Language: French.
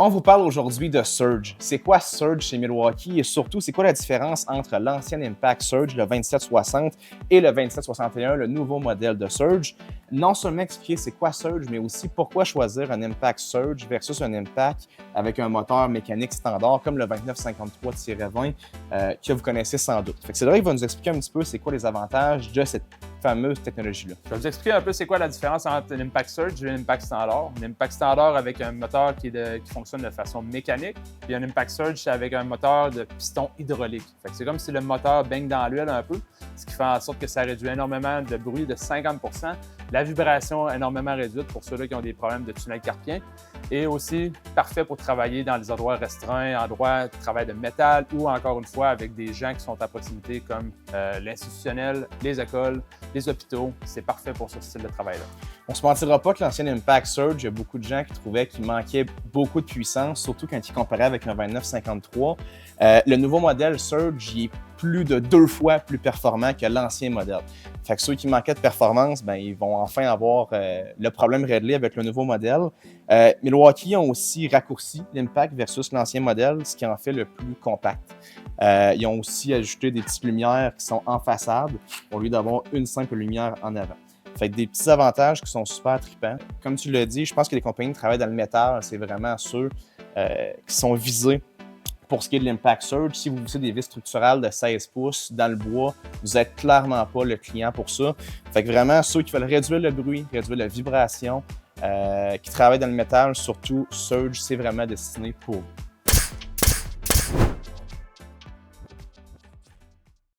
On vous parle aujourd'hui de Surge. C'est quoi Surge chez Milwaukee et surtout, c'est quoi la différence entre l'ancien Impact Surge, le 2760, et le 2761, le nouveau modèle de Surge? Non seulement expliquer c'est quoi Surge, mais aussi pourquoi choisir un Impact Surge versus un Impact avec un moteur mécanique standard comme le 2953-20 que vous connaissez sans doute. Fait que Cédric va nous expliquer un petit peu c'est quoi les avantages de cette fameuse technologie-là. Je vais vous expliquer un peu c'est quoi la différence entre l'Impact Surge et l'Impact Standard. L'Impact Standard avec un moteur qui fonctionne de façon mécanique, puis un Impact Surge c'est avec un moteur de piston hydraulique. Fait que c'est comme si le moteur baigne dans l'huile un peu, ce qui fait en sorte que ça réduit énormément de bruit de 50 %, la vibration énormément réduite pour ceux-là qui ont des problèmes de tunnel carpien, et aussi parfait pour travailler dans les endroits restreints, endroits de travail de métal ou encore une fois avec des gens qui sont à proximité comme l'institutionnel, les écoles, les hôpitaux. C'est parfait pour ce style de travail-là. On ne se mentira pas que l'ancien Impact Surge, il y a beaucoup de gens qui trouvaient qu'il manquait beaucoup de puissance, surtout quand ils comparaient avec un 2953. Le nouveau modèle Surge, il est plus de 2 fois plus performant que l'ancien modèle. Fait que ceux qui manquaient de performance, ben, ils vont enfin avoir le problème réglé avec le nouveau modèle. Milwaukee ont aussi raccourci l'Impact versus l'ancien modèle, ce qui en fait le plus compact. Ils ont aussi ajouté des petites lumières qui sont en façade au lieu d'avoir une simple lumière en avant. Fait que des petits avantages qui sont super trippants. Comme tu l'as dit, je pense que les compagnies qui travaillent dans le métal, c'est vraiment ceux qui sont visés pour ce qui est de l'Impact Surge. Si vous visez des vis structurales de 16 pouces dans le bois, vous n'êtes clairement pas le client pour ça. Fait que vraiment, ceux qui veulent réduire le bruit, réduire la vibration, qui travaillent dans le métal, surtout Surge, c'est vraiment destiné pour vous.